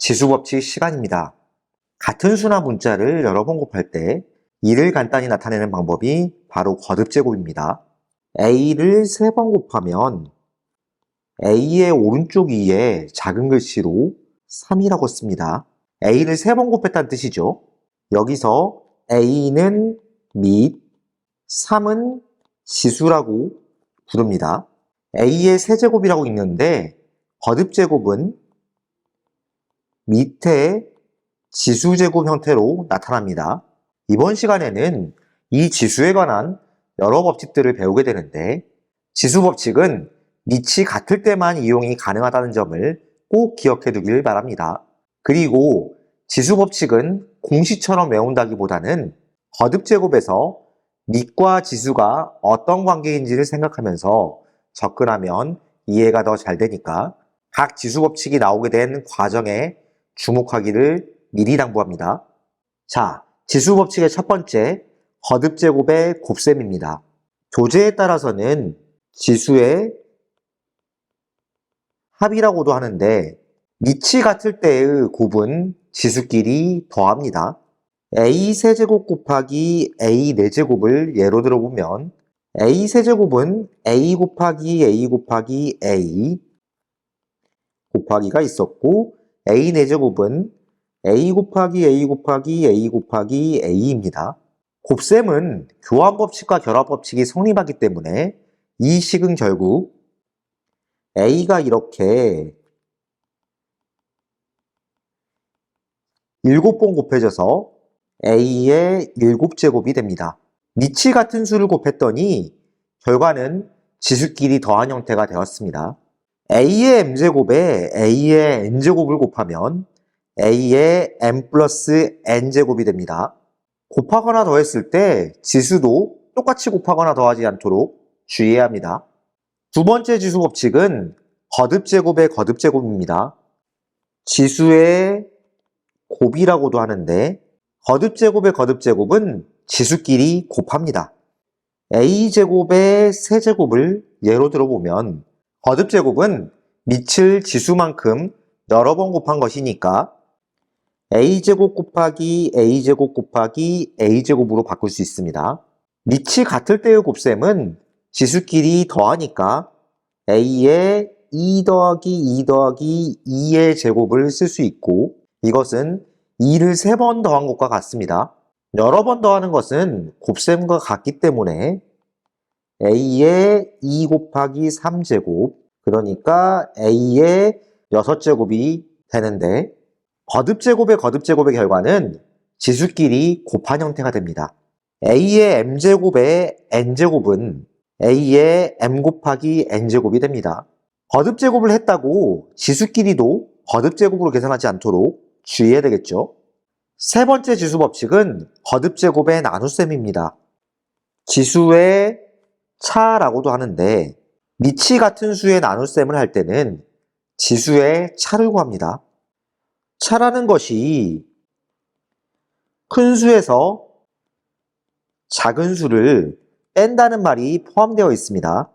지수법칙 시간입니다. 같은 수나 문자를 여러 번 곱할 때 이를 간단히 나타내는 방법이 바로 거듭제곱입니다. a를 3번 곱하면 a의 오른쪽 위에 작은 글씨로 3이라고 씁니다. a를 3번 곱했다는 뜻이죠. 여기서 a는 및 3은 지수라고 부릅니다. a의 세제곱이라고 읽는데 거듭제곱은 밑에 지수제곱 형태로 나타납니다. 이번 시간에는 이 지수에 관한 여러 법칙들을 배우게 되는데 지수법칙은 밑이 같을 때만 이용이 가능하다는 점을 꼭 기억해 두길 바랍니다. 그리고 지수법칙은 공식처럼 외운다기보다는 거듭제곱에서 밑과 지수가 어떤 관계인지를 생각하면서 접근하면 이해가 더 잘 되니까 각 지수법칙이 나오게 된 과정에 주목하기를 미리 당부합니다. 자, 지수법칙의 첫 번째, 거듭제곱의 곱셈입니다. 교재에 따라서는 지수의 합이라고도 하는데 밑이 같을 때의 곱은 지수끼리 더합니다. a 세제곱 곱하기 a 4제곱을 예로 들어보면 a 세제곱은 a 곱하기 a 곱하기 a 곱하기가 있었고 a 4제곱은 a 곱하기 a 곱하기 a 곱하기 a입니다. 곱셈은 교환법칙과 결합법칙이 성립하기 때문에 이 식은 결국 a가 이렇게 7번 곱해져서 a의 7제곱이 됩니다. 밑이 같은 수를 곱했더니 결과는 지수끼리 더한 형태가 되었습니다. a의 m제곱에 a의 n제곱을 곱하면 a의 m 플러스 n제곱이 됩니다. 곱하거나 더했을 때 지수도 똑같이 곱하거나 더하지 않도록 주의해야 합니다. 두 번째 지수 법칙은 거듭제곱의 거듭제곱입니다. 지수의 곱이라고도 하는데 거듭제곱의 거듭제곱은 지수끼리 곱합니다. a제곱의 세제곱을 예로 들어보면 거듭제곱은 밑을 지수만큼 여러 번 곱한 것이니까 a제곱 곱하기 a제곱 곱하기 a제곱으로 바꿀 수 있습니다. 밑이 같을 때의 곱셈은 지수끼리 더하니까 a의 2 더하기 2 더하기 2의 제곱을 쓸 수 있고 이것은 2를 3번 더한 것과 같습니다. 여러 번 더하는 것은 곱셈과 같기 때문에 a의 2 곱하기 3제곱 그러니까 a의 6제곱이 되는데 거듭제곱의 거듭제곱의 결과는 지수끼리 곱한 형태가 됩니다. a의 m제곱의 n제곱은 a의 m 곱하기 n제곱이 됩니다. 거듭제곱을 했다고 지수끼리도 거듭제곱으로 계산하지 않도록 주의해야 되겠죠. 세 번째 지수 법칙은 거듭제곱의 나눗셈입니다. 지수의 차라고도 하는데 밑이 같은 수의 나눗셈을 할 때는 지수의 차를 구합니다. 차라는 것이 큰 수에서 작은 수를 뺀다는 말이 포함되어 있습니다.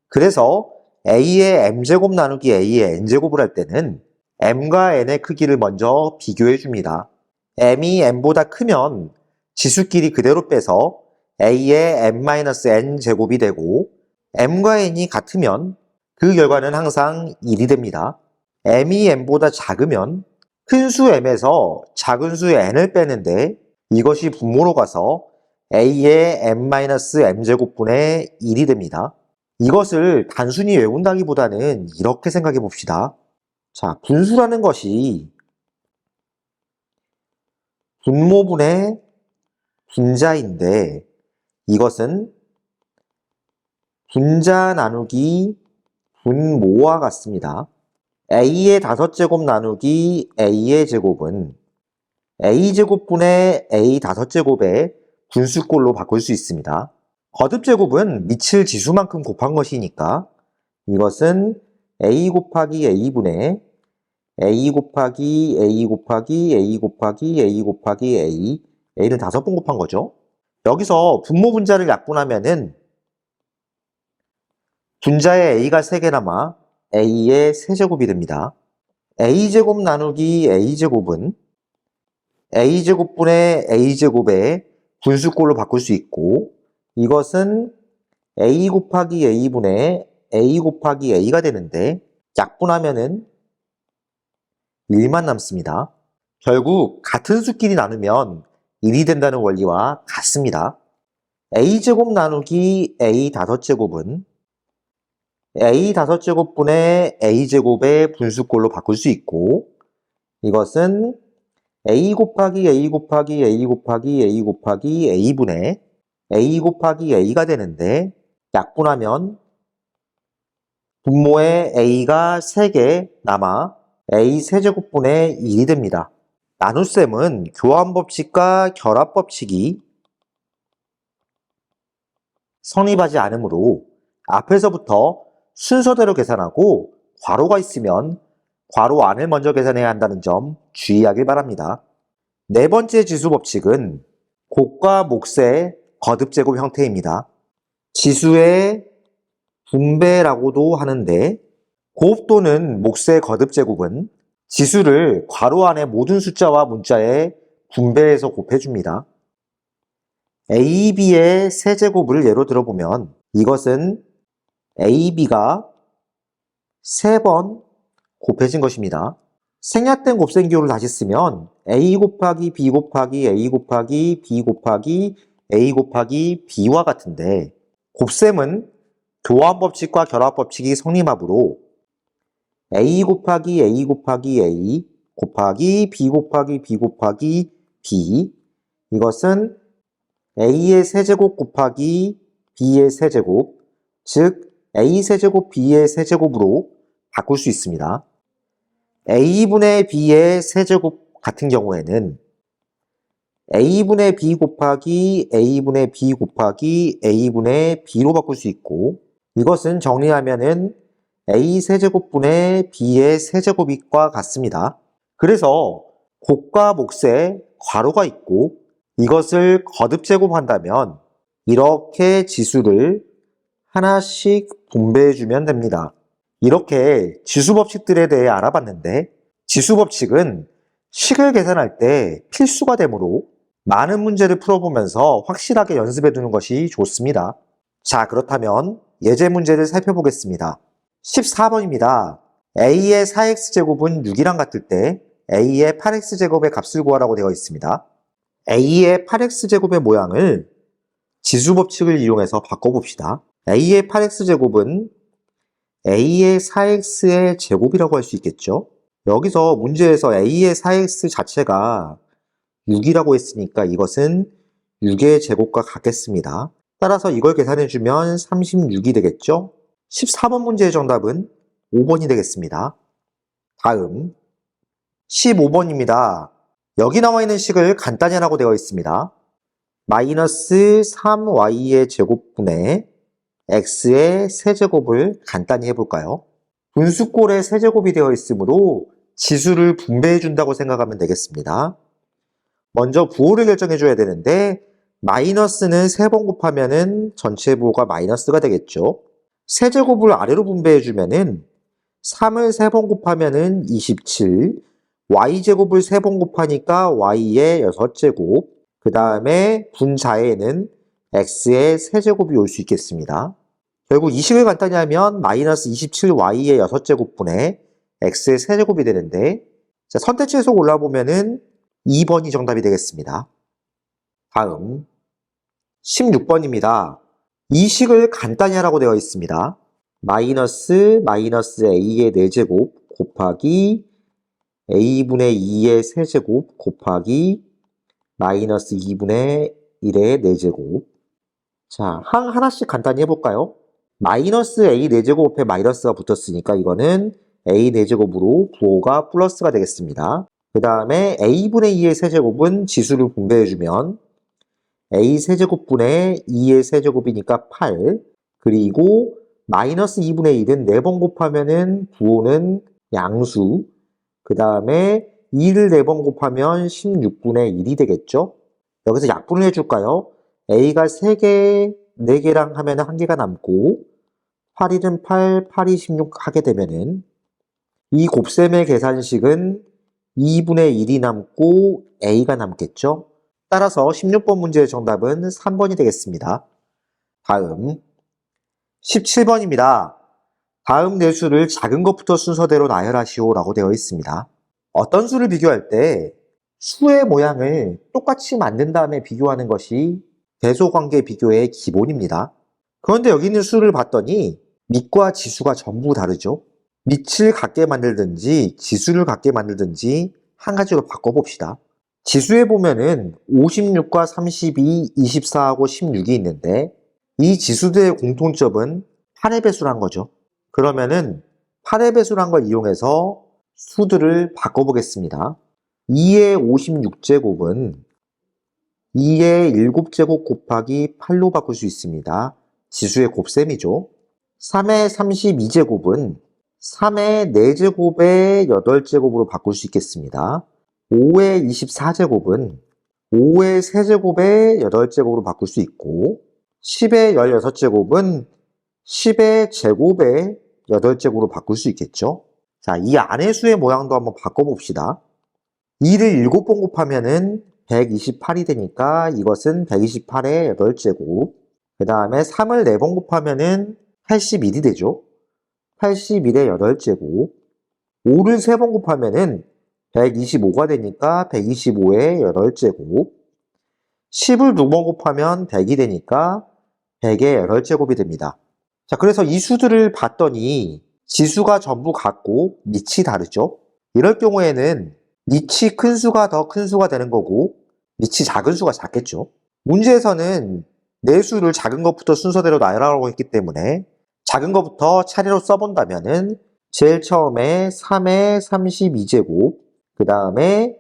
그래서 a의 m제곱 나누기 a의 n제곱을 할 때는 m과 n의 크기를 먼저 비교해 줍니다. m이 n보다 크면 지수끼리 그대로 빼서 a의 m-n제곱이 되고 m과 n이 같으면 그 결과는 항상 1이 됩니다. m이 n보다 작으면 큰 수 m에서 작은 수 n을 빼는데 이것이 분모로 가서 a의 m-m제곱분의 1이 됩니다. 이것을 단순히 외운다기보다는 이렇게 생각해 봅시다. 자, 분수라는 것이 분모분의 분자인데 이것은 분자 나누기 분모와 같습니다. a의 5제곱 나누기 a의 제곱은 a제곱분의 a 5제곱의 분수꼴로 바꿀 수 있습니다. 거듭제곱은 밑을 지수만큼 곱한 것이니까 이것은 a 곱하기 a분의 a 곱하기 a 곱하기 a 곱하기 a 곱하기 a a는 5번 곱한 거죠. 여기서 분모 분자를 약분하면은 분자에 a가 3개 남아 a의 세제곱이 됩니다. a제곱 나누기 a제곱은 a제곱분의 a제곱의 분수꼴로 바꿀 수 있고, 이것은 a 곱하기 a분의 a 곱하기 a가 되는데, 약분하면은 1만 남습니다. 결국 같은 수끼리 나누면 1이 된다는 원리와 같습니다. a제곱 나누기 a 다섯 제곱은 a 다섯 제곱분의 a제곱의 분수꼴로 바꿀 수 있고, 이것은 a 곱하기 a 곱하기 a 곱하기 a 곱하기 a분의 a 곱하기 a가 되는데, 약분하면 분모에 a가 3개 남아 a 세제곱분의 1이 됩니다. 나눗셈은 교환법칙과 결합법칙이 성립하지 않으므로 앞에서부터 순서대로 계산하고 괄호가 있으면 괄호 안을 먼저 계산해야 한다는 점 주의하길 바랍니다. 네 번째 지수법칙은 곱과 몫의 거듭제곱 형태입니다. 지수의 분배라고도 하는데, 곱 또는 몫의 거듭제곱은 지수를 괄호 안의 모든 숫자와 문자에 분배해서 곱해줍니다. a, b의 세제곱을 예로 들어보면 이것은 a, b가 3번 곱해진 것입니다. 생략된 곱셈기호를 다시 쓰면 a 곱하기 b 곱하기 a 곱하기 b 곱하기 a 곱하기 b와 같은데, 곱셈은 교환법칙과 결합법칙이 성립하므로 a 곱하기 a 곱하기 a 곱하기 b 곱하기 b 곱하기 b, 이것은 a의 세제곱 곱하기 b의 세제곱, 즉 a 세제곱 b의 세제곱으로 바꿀 수 있습니다. a분의 b의 세제곱 같은 경우에는 a분의 b 곱하기 a분의 b 곱하기 a분의 b로 바꿀 수 있고, 이것은 정리하면은 a 세제곱분의 b의 세제곱과 같습니다. 그래서 곱과 몫에 괄호가 있고, 이것을 거듭제곱한다면 이렇게 지수를 하나씩 분배해주면 됩니다. 이렇게 지수법칙들에 대해 알아봤는데, 지수법칙은 식을 계산할 때 필수가 되므로 많은 문제를 풀어보면서 확실하게 연습해두는 것이 좋습니다. 자, 그렇다면 예제 문제를 살펴보겠습니다. 14번입니다. a의 4x제곱은 6이랑 같을 때 a의 8x제곱의 값을 구하라고 되어 있습니다. a의 8x제곱의 모양을 지수법칙을 이용해서 바꿔봅시다. a의 8x제곱은 a의 4x의 제곱이라고 할 수 있겠죠? 여기서 문제에서 a의 4x 자체가 6이라고 했으니까 이것은 6의 제곱과 같겠습니다. 따라서 이걸 계산해주면 36이 되겠죠? 14번 문제의 정답은 5번이 되겠습니다. 다음 15번입니다. 여기 나와 있는 식을 간단히 하라고 되어 있습니다. 마이너스 3y의 제곱분의 x의 세제곱을 간단히 해볼까요? 분수꼴의 세제곱이 되어 있으므로 지수를 분배해 준다고 생각하면 되겠습니다. 먼저 부호를 결정해 줘야 되는데, 마이너스는 3번 곱하면은 전체 부호가 마이너스가 되겠죠. 세제곱을 아래로 분배해 주면은 3을 3번 곱하면은 27, y제곱을 3번 곱하니까 y의 6제곱, 그 다음에 분자에는 x의 세제곱이 올 수 있겠습니다. 결국 이 식을 간단히 하면 마이너스 27y의 6제곱분의 x의 세제곱이 되는데, 자, 선택지에서 골라보면은 2번이 정답이 되겠습니다. 다음 16번입니다. 이 식을 간단히 하라고 되어 있습니다. 마이너스 a의 4제곱 곱하기 a분의 2의 세제곱 곱하기 마이너스 2분의 1의 4제곱. 자, 하나씩 간단히 해볼까요? 마이너스 a 4제곱 앞에 마이너스가 붙었으니까 이거는 a 4제곱으로 부호가 플러스가 되겠습니다. 그 다음에 a분의 2의 세제곱은 지수를 분배해주면 a 세제곱분의 2의 세제곱이니까 8, 그리고 마이너스 2분의 1은 4번 곱하면은 부호는 양수, 그 다음에 2를 4번 곱하면 16분의 1이 되겠죠? 여기서 약분을 해줄까요? a가 3개, 4개랑 하면 1개가 남고 8, 1은 8, 8, 2, 16 하게 되면은 이 곱셈의 계산식은 2분의 1이 남고 a가 남겠죠? 따라서 16번 문제의 정답은 3번이 되겠습니다. 다음 17번입니다. 다음 네 수를 작은 것부터 순서대로 나열하시오 라고 되어 있습니다. 어떤 수를 비교할 때 수의 모양을 똑같이 만든 다음에 비교하는 것이 대소관계 비교의 기본입니다. 그런데 여기 있는 수를 봤더니 밑과 지수가 전부 다르죠. 밑을 같게 만들든지 지수를 같게 만들든지 한 가지로 바꿔봅시다. 지수에 보면은 56과 32, 24하고 16이 있는데 이 지수들의 공통점은 8의 배수란 거죠. 그러면은 8의 배수란 걸 이용해서 수들을 바꿔보겠습니다. 2의 56제곱은 2의 7제곱 곱하기 8로 바꿀 수 있습니다. 지수의 곱셈이죠. 3의 32제곱은 3의 4제곱의 8제곱으로 바꿀 수 있겠습니다. 5의 24제곱은 5의 세제곱의 8제곱으로 바꿀 수 있고 10의 16제곱은 10의 제곱의 8제곱으로 바꿀 수 있겠죠. 자, 이 안의 수의 모양도 한번 바꿔봅시다. 2를 7번 곱하면은 128이 되니까 이것은 128의 8제곱. 그 다음에 3을 4번 곱하면은 81이 되죠. 81의 8제곱. 5를 3번 곱하면은 125가 되니까 125의 8제곱. 10을 2번 곱하면 100이 되니까 100의 8제곱이 됩니다. 자, 그래서 이 수들을 봤더니 지수가 전부 같고 밑이 다르죠. 이럴 경우에는 밑이 큰 수가 더 큰 수가 되는 거고 밑이 작은 수가 작겠죠. 문제에서는 네 수를 작은 것부터 순서대로 나열하라고 했기 때문에 작은 것부터 차례로 써본다면은 제일 처음에 3의 32제곱, 그 다음에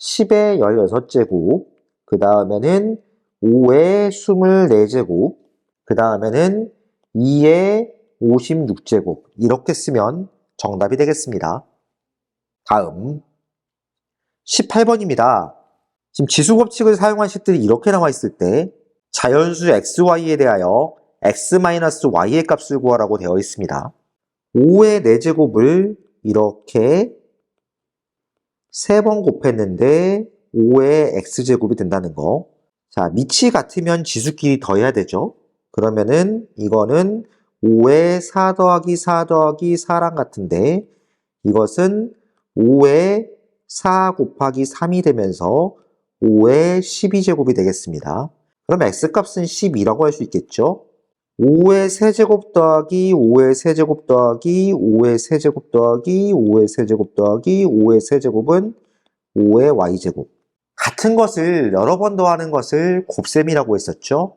10의 16제곱, 그 다음에는 5의 24제곱, 그 다음에는 2의 56제곱 이렇게 쓰면 정답이 되겠습니다. 다음 18번입니다. 지금 지수법칙을 사용한 식들이 이렇게 나와 있을 때 자연수 xy에 대하여 x-y의 값을 구하라고 되어 있습니다. 5의 4제곱을 이렇게 3번 곱했는데 5의 x제곱이 된다는 거. 자, 밑이 같으면 지수끼리 더해야 되죠. 그러면은 이거는 5의 4 더하기 4 더하기 4랑 같은데 이것은 5의 4 곱하기 3이 되면서 5의 12제곱이 되겠습니다. 그럼 x값은 12라고 할 수 있겠죠? 5의 세제곱 더하기 5의 세제곱 더하기 5의 세제곱 더하기 5의 세제곱 더하기 5의 세제곱은 5의 y제곱. 같은 것을 여러 번 더하는 것을 곱셈이라고 했었죠?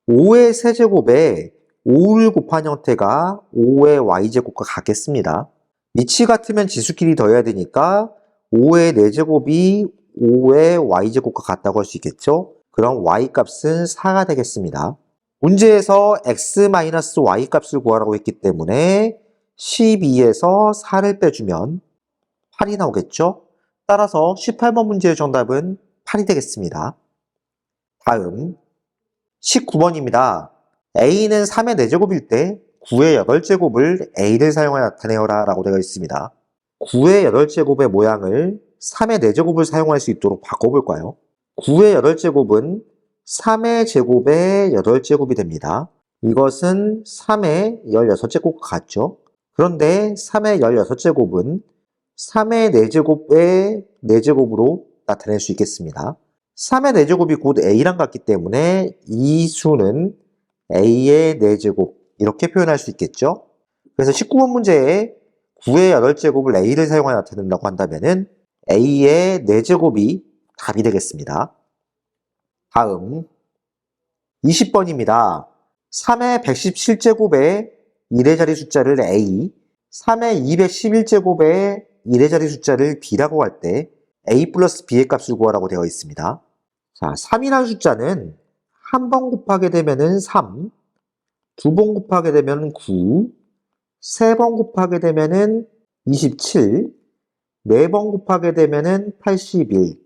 5의 세제곱에 5를 곱한 형태가 5의 y제곱과 같겠습니다. 밑이 같으면 지수끼리 더해야 되니까 5의 4제곱이 5의 y제곱과 같다고 할 수 있겠죠? 그럼 y값은 4가 되겠습니다. 문제에서 x-y 값을 구하라고 했기 때문에 12에서 4를 빼주면 8이 나오겠죠? 따라서 18번 문제의 정답은 8이 되겠습니다. 다음 19번입니다. a는 3의 4제곱일 때 9의 8제곱을 a를 사용하여 나타내어라 라고 되어 있습니다. 9의 8제곱의 모양을 3의 4제곱을 사용할 수 있도록 바꿔볼까요? 9의 8제곱은 3의 제곱의 8제곱이 됩니다. 이것은 3의 16제곱과 같죠? 그런데 3의 16제곱은 3의 4제곱의 4제곱으로 나타낼 수 있겠습니다. 3의 4제곱이 곧 a랑 같기 때문에 이 수는 a의 4제곱 이렇게 표현할 수 있겠죠? 그래서 19번 문제에 9의 8제곱을 a를 사용하여 나타낸다고 한다면은 a의 4제곱이 답이 되겠습니다. 다음 20번입니다. 3의 117제곱의 1의 자리 숫자를 a, 3의 211제곱의 1의 자리 숫자를 b라고 할 때 a 플러스 b의 값을 구하라고 되어 있습니다. 자, 3이라는 숫자는 한 번 곱하게 되면은 3, 두 번 곱하게 되면 9, 세 번 곱하게 되면은 27, 네 번 곱하게 되면은 81,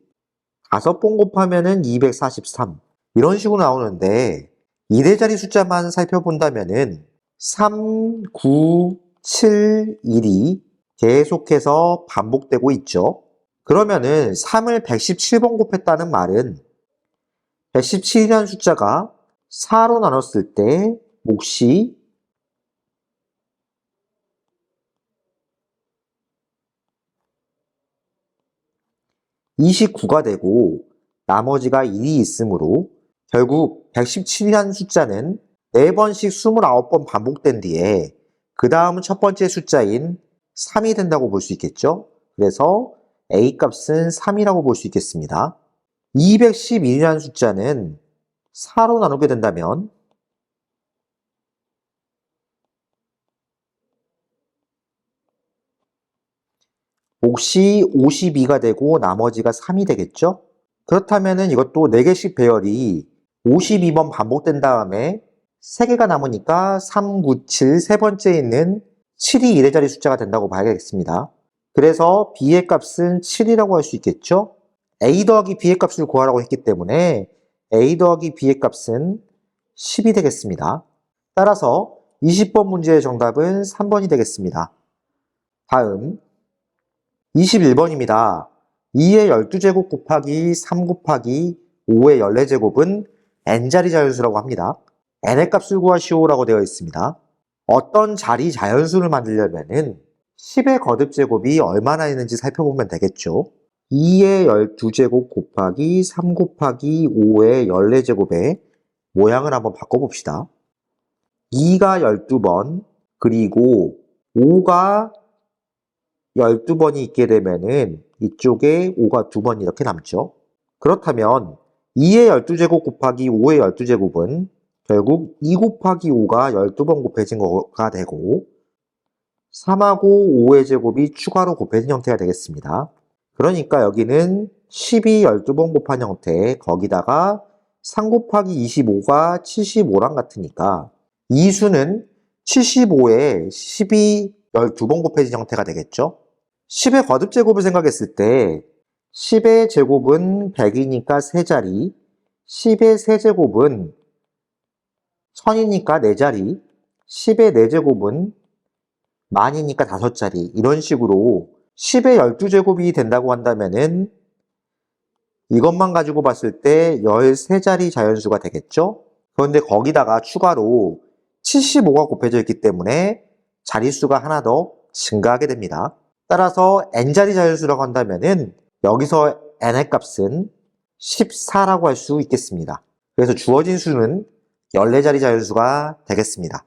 다섯 번 곱하면은 243 이런 식으로 나오는데 1의 자리 숫자만 살펴본다면은 3, 9, 7, 1이 계속해서 반복되고 있죠. 그러면은 3을 117번 곱했다는 말은 117이라는 숫자가 4로 나눴을 때 몫이 29가 되고 나머지가 1이 있으므로 결국 117이라는 숫자는 4번씩 29번 반복된 뒤에 그 다음은 첫 번째 숫자인 3이 된다고 볼 수 있겠죠. 그래서 A 값은 3이라고 볼 수 있겠습니다. 211이라는 숫자는 4로 나누게 된다면 몫이 52가 되고 나머지가 3이 되겠죠? 그렇다면 이것도 4개씩 배열이 52번 반복된 다음에 3개가 남으니까 3, 9, 7, 세 번째에 있는 7이 1의 숫자가 된다고 봐야겠습니다. 그래서 B의 값은 7이라고 할 수 있겠죠? A 더하기 B의 값을 구하라고 했기 때문에 A 더하기 B의 값은 10이 되겠습니다. 따라서 20번 문제의 정답은 3번이 되겠습니다. 다음 21번입니다. 2의 12제곱 곱하기 3 곱하기 5의 14제곱은 n자리 자연수라고 합니다. n의 값을 구하시오라고 되어 있습니다. 어떤 자리 자연수를 만들려면은 10의 거듭제곱이 얼마나 있는지 살펴보면 되겠죠. 2의 12제곱 곱하기 3 곱하기 5의 14제곱의 모양을 한번 바꿔봅시다. 2가 12번, 그리고 5가 12번이 있게 되면은 이쪽에 5가 2번 이렇게 남죠. 그렇다면 2의 12제곱 곱하기 5의 12제곱은 결국 2 곱하기 5가 12번 곱해진 거가 되고 3하고 5의 제곱이 추가로 곱해진 형태가 되겠습니다. 그러니까 여기는 10이 12번 곱한 형태, 거기다가 3 곱하기 25가 75랑 같으니까 이 수는 75에 10이 12번 곱해진 형태가 되겠죠? 10의 거듭제곱을 생각했을 때 10의 제곱은 100이니까 3자리, 10의 세제곱은 1000이니까 4자리, 10의 4제곱은 만이니까 5자리, 이런 식으로 10의 12제곱이 된다고 한다면은 이것만 가지고 봤을 때 13자리 자연수가 되겠죠? 그런데 거기다가 추가로 75가 곱해져 있기 때문에 자릿수가 하나 더 증가하게 됩니다. 따라서 n자리 자연수라고 한다면은 여기서 n의 값은 14라고 할 수 있겠습니다. 그래서 주어진 수는 14자리 자연수가 되겠습니다.